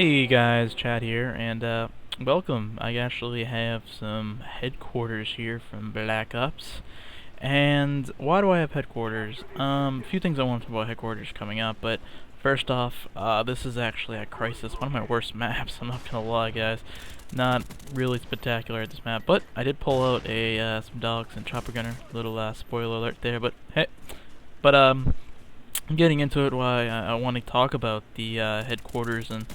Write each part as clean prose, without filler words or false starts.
Hey guys, Chad here, and welcome. I actually have some headquarters here from Black Ops. And why do I have headquarters? A few things I want to talk about headquarters coming up, but first off, this is actually a Crisis, one of my worst maps, I'm not gonna lie guys. Not really spectacular at this map, but I did pull out some dogs and chopper gunner, little spoiler alert there, but hey. But getting into it, why I want to talk about the headquarters and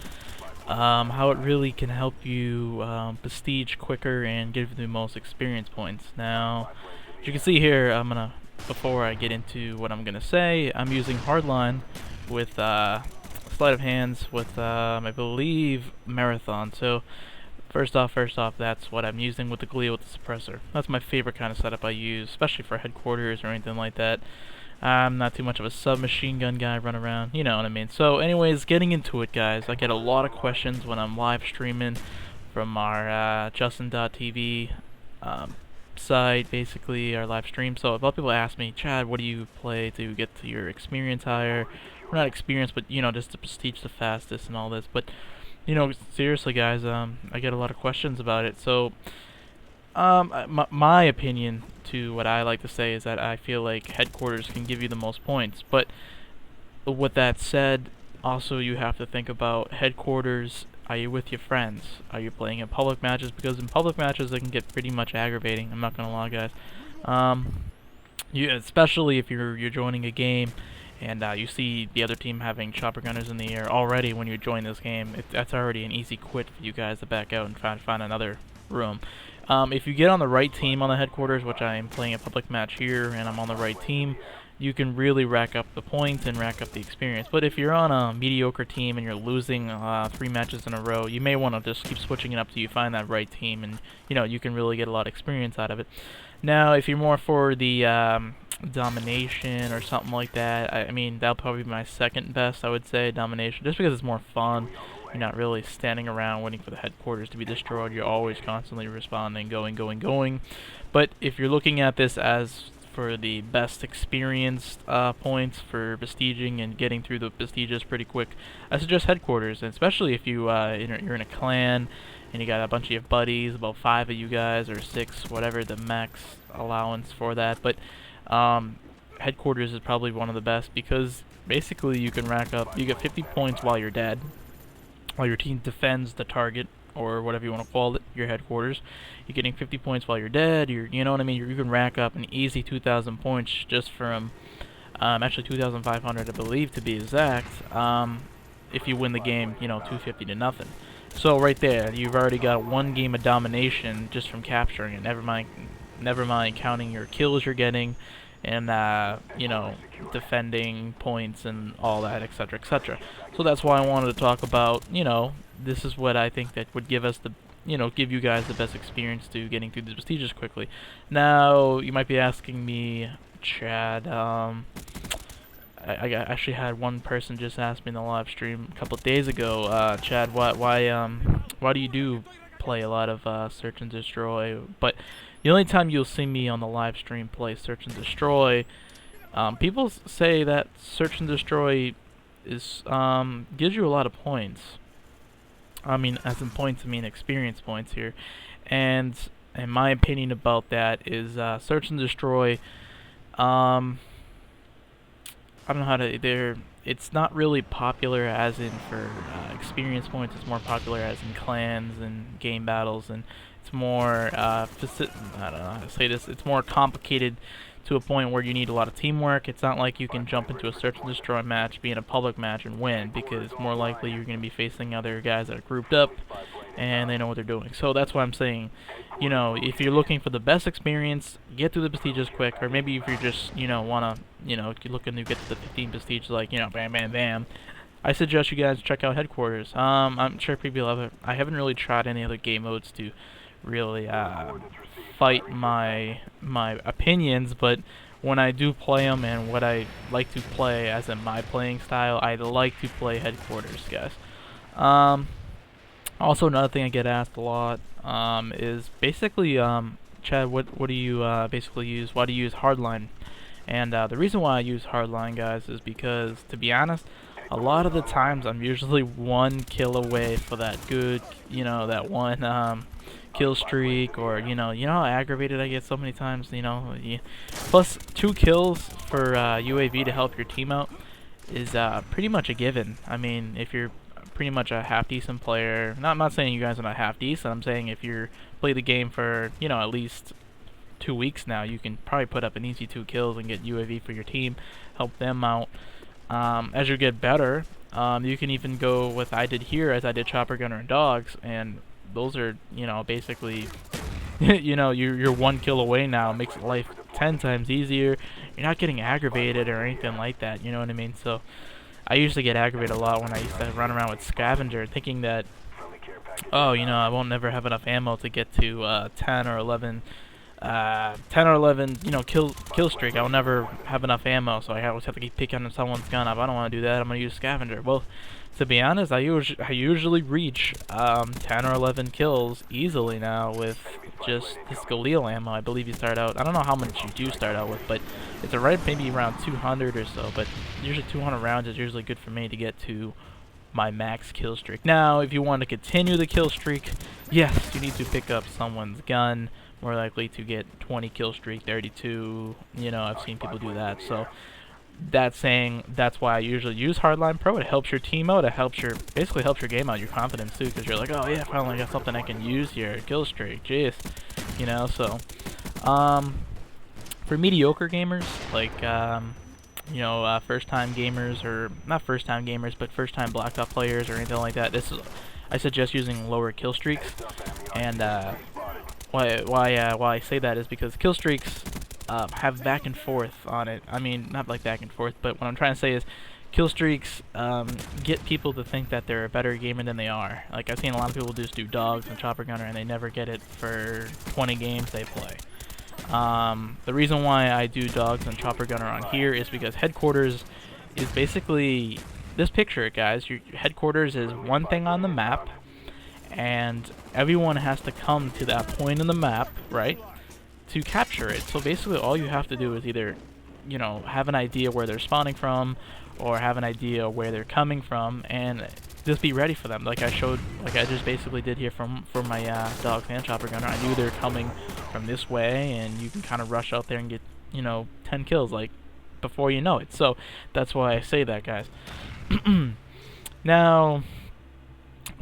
how it really can help you prestige quicker and give you the most experience points. Now, as you can see here, before I get into what I'm gonna say, I'm using hardline with sleight of hands with I believe marathon. So first off, that's what I'm using with the Glee with the suppressor. That's my favorite kind of setup I use, especially for headquarters or anything like that. I'm not too much of a submachine gun guy, run around, you know what I mean. So anyways, getting into it guys, I get a lot of questions when I'm live streaming from our Justin.tv site, basically, our live stream. So a lot of people ask me, Chad, what do you play to get to your experience higher? Or not experience, but you know, just to prestige the fastest and all this. But you know, seriously guys, I get a lot of questions about it. So my opinion to what I like to say is that I feel like headquarters can give you the most points. But with that said, also you have to think about headquarters. Are you with your friends? Are you playing in public matches? Because in public matches they can get pretty much aggravating. I'm not gonna lie, guys. Especially if you're joining a game and you see the other team having chopper gunners in the air already when you join this game. That's already an easy quit for you guys to back out and try to find another room. If you get on the right team on the headquarters, which I am playing a public match here and I'm on the right team, you can really rack up the points and rack up the experience. But if you're on a mediocre team and you're losing 3 matches in a row, you may want to just keep switching it up till you find that right team, and you know, you can really get a lot of experience out of it. Now, if you're more for the domination or something like that, I mean, that'll probably be my second best, I would say, domination, just because it's more fun. You're not really standing around waiting for the headquarters to be destroyed. You're always constantly responding, going. But if you're looking at this as for the best experienced points for prestiging and getting through the prestiges pretty quick, I suggest headquarters, and especially if you're in a clan and you got a bunch of your buddies, about 5 of you guys or 6, whatever the max allowance for that. But headquarters is probably one of the best because basically you can rack up, you get 50 points while you're dead, while your team defends the target, or whatever you want to call it, your headquarters. You're getting 50 points while you're dead. You know what I mean? You can rack up an easy 2,000 points just from, actually 2,500 I believe to be exact, if you win the game, you know, 250 to nothing. So right there, you've already got 1 game of domination just from capturing it. Never mind counting your kills you're getting, and you know, defending points and all that, etc., etc. So that's why I wanted to talk about, you know, this is what I think that would give us the, you know, give you guys the best experience to getting through the prestigious quickly. Now, you might be asking me, Chad, I actually had one person just ask me in the live stream a couple of days ago, Chad, why do you play a lot of search and destroy? But the only time you'll see me on the live stream play search and destroy, people say that search and destroy is gives you a lot of points. I mean, as in points, I mean experience points here. And my opinion about that is search and destroy. I don't know how to. It's not really popular as in for experience points. It's more popular as in clans and game battles, and it's more I don't know how to say this. It's more complicated to a point where you need a lot of teamwork. It's not like you can jump into a search and destroy match, be in a public match, and win, because more likely you're going to be facing other guys that are grouped up and they know what they're doing. So that's why I'm saying, you know, if you're looking for the best experience, get through the prestiges quick, or maybe if you're just, you know, wanna, you know, you're looking to get to the 15 prestige, like, you know, bam, bam, bam, I suggest you guys check out headquarters. I'm sure people love it. I haven't really tried any other game modes to really fight my opinions, but when I do play them and what I like to play as in my playing style, I like to play headquarters, guys. Also, another thing I get asked a lot is basically, Chad, what do you basically use? Why do you use hardline? And the reason why I use hardline, guys, is because, to be honest, a lot of the times I'm usually 1 kill away for that good, that one kill streak, or how aggravated I get so many times. Plus 2 kills for UAV to help your team out is pretty much a given. I mean, if you're pretty much a half decent player, I'm not saying you guys are not half decent. I'm saying if you're play the game for at least 2 weeks now, you can probably put up an easy 2 kills and get UAV for your team, help them out. As you get better, you can even go with I did here, as I did chopper gunner and dogs, and those are basically you're 1 kill away now. It makes life 10 times easier. You're not getting aggravated or anything like that, you know what I mean? So I used to get aggravated a lot when I used to run around with scavenger, thinking that, oh, I won't never have enough ammo to get to 10 or 11 kill streak. I'll never have enough ammo, so I always have to keep picking someone's gun up. I don't want to do that. I'm gonna use scavenger. Well, to be honest, I usually reach 10 or 11 kills easily now with just this Galil ammo. I believe you start out, I don't know how much you do start out with, but it's maybe around 200 or so, but usually 200 rounds is usually good for me to get to my max kill streak. Now, if you want to continue the kill streak, yes, you need to pick up someone's gun, more likely to get 20 kill streak, 32, I've seen people do that. So that's why I usually use Hardline Pro. It helps your team out. It basically helps your game out, your confidence too, because you're like, oh yeah, finally got something I can use here, kill streak, jeez, so for mediocre gamers, like first-time gamers, or not first-time gamers, but first-time Black Ops players or anything like that, I suggest using lower kill streaks. And why I say that is because kill streaks have back and forth on it. I mean, not like back and forth, but what I'm trying to say is kill streaks get people to think that they're a better gamer than they are. Like, I've seen a lot of people just do dogs and chopper gunner, and they never get it for 20 games they play. The reason why I do dogs and chopper gunner on here is because headquarters is basically this picture, guys. Your headquarters is one thing on the map, and everyone has to come to that point in the map, right, to capture it. So basically all you have to do is either have an idea where they're spawning from, or have an idea where they're coming from, and just be ready for them. Like I just basically did here for my dogs and chopper gunner. I knew they were coming from this way, and you can kind of rush out there and get 10 kills like before you know it. So that's why I say that, guys. Now,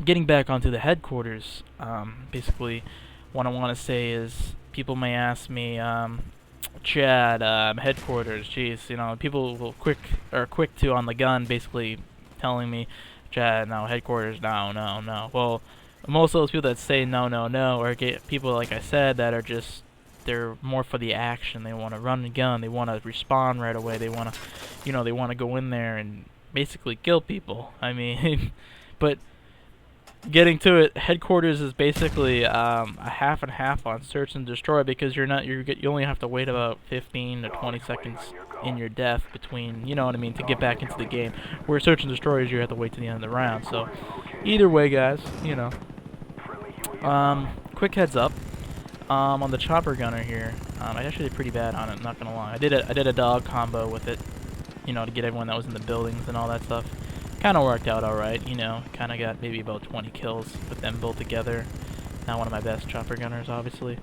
getting back onto the headquarters, basically what I want to say is, people may ask me, Chad, headquarters, jeez, people are quick to on the gun, basically telling me, Chad, no, headquarters, no. Well, most of those people that say no, are people, like I said, that are just, they're more for the action. They want to run the gun, they want to respawn right away, they want to, they want to go in there and basically kill people. I mean, but getting to it, headquarters is basically a half and half on search and destroy, because you only have to wait about 15 to 20 seconds in your death between, to get back into the game. Where search and destroy is you have to wait to the end of the round. So either way, guys, quick heads up, on the chopper gunner here, I actually did pretty bad on it, not gonna lie. I did a dog combo with it, to get everyone that was in the buildings and all that stuff. Kind of worked out alright, kind of got maybe about 20 kills with them both together. Not one of my best chopper gunners, obviously.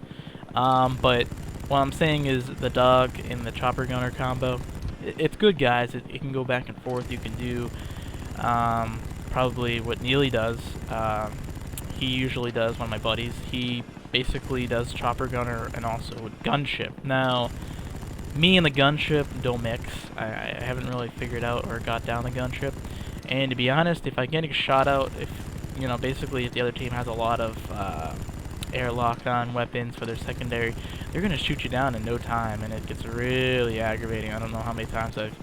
But what I'm saying is the dog and the chopper gunner combo, it's good, guys. It can go back and forth. You can do probably what Neely does. He usually does, one of my buddies. He basically does chopper gunner and also gunship. Now, me and the gunship don't mix. I haven't really figured out or got down the gunship. And to be honest, if I get a shot out, basically if the other team has a lot of air lock-on weapons for their secondary, they're going to shoot you down in no time, and it gets really aggravating. I don't know how many times I've,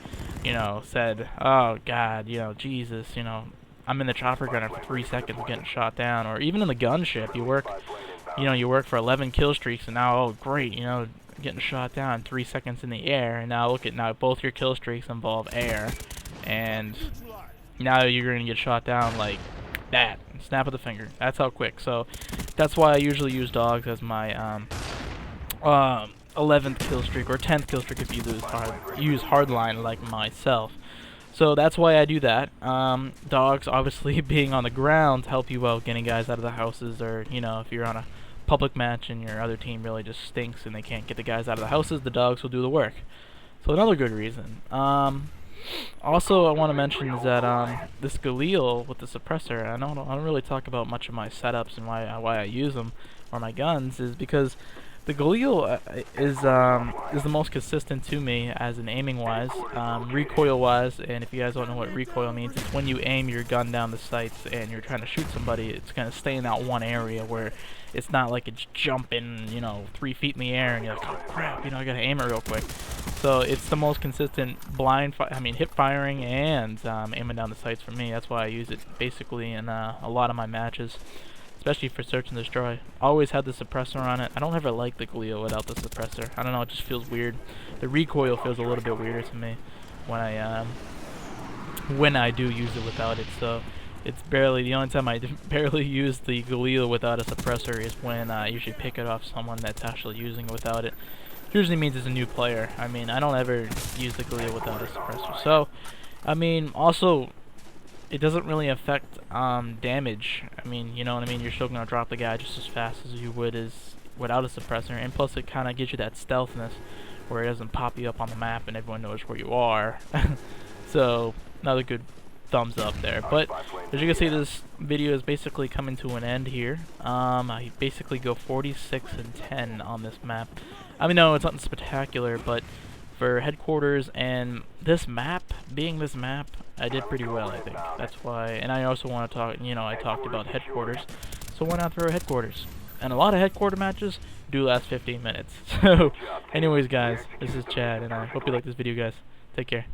said, oh God, Jesus, I'm in the chopper gunner for 3 seconds getting shot down. Or even in the gunship, you work for 11 kill streaks, and now, oh great, getting shot down 3 seconds in the air, and now look at, both your kill streaks involve air, and now you're going to get shot down like that. Snap of the finger. That's how quick. So that's why I usually use dogs as my 11th kill streak, or 10th kill streak if you use hardline like myself. So that's why I do that. Dogs obviously being on the ground help you out getting guys out of the houses, or you know, if you're on a public match and your other team really just stinks and they can't get the guys out of the houses, the dogs will do the work. So another good reason. Also, I want to mention is that this Galil with the suppressor, I don't really talk about much of my setups and why I use them or my guns, is because the Galil is the most consistent to me as an aiming wise, recoil wise, and if you guys don't know what recoil means, it's when you aim your gun down the sights and you're trying to shoot somebody, it's gonna stay in that one area where it's not like it's jumping, you know, 3 feet in the air and you're like, oh crap, you know, I gotta aim it real quick. So it's the most consistent hip firing and aiming down the sights for me. That's why I use it basically in a lot of my matches, especially for search and destroy. Always had the suppressor on it. I don't ever like the Galil without the suppressor. I don't know, it just feels weird. The recoil feels a little bit weirder to me when I do use it without it. So it's barely, the only time I barely use the Galil without a suppressor is when I usually pick it off someone that's actually using it without it. Usually means it's a new player. I mean, I don't ever use the Galil without a suppressor. So, I mean, also, it doesn't really affect damage. I mean, you know what I mean? You're still going to drop the guy just as fast as you would without a suppressor. And plus, it kind of gives you that stealthiness where it doesn't pop you up on the map and everyone knows where you are. So, another good thumbs up there. But as you can see, this video is basically coming to an end here. I basically go 46 and 10 on this map. I mean, no, it's nothing spectacular, but for headquarters and this map, being this map, I did pretty well, I think. That's why. And I also want to talk, you know, I talked about headquarters, so why not throw headquarters? And a lot of headquarter matches do last 15 minutes. So anyways, guys, this is Chad, and I hope you like this video, guys. Take care.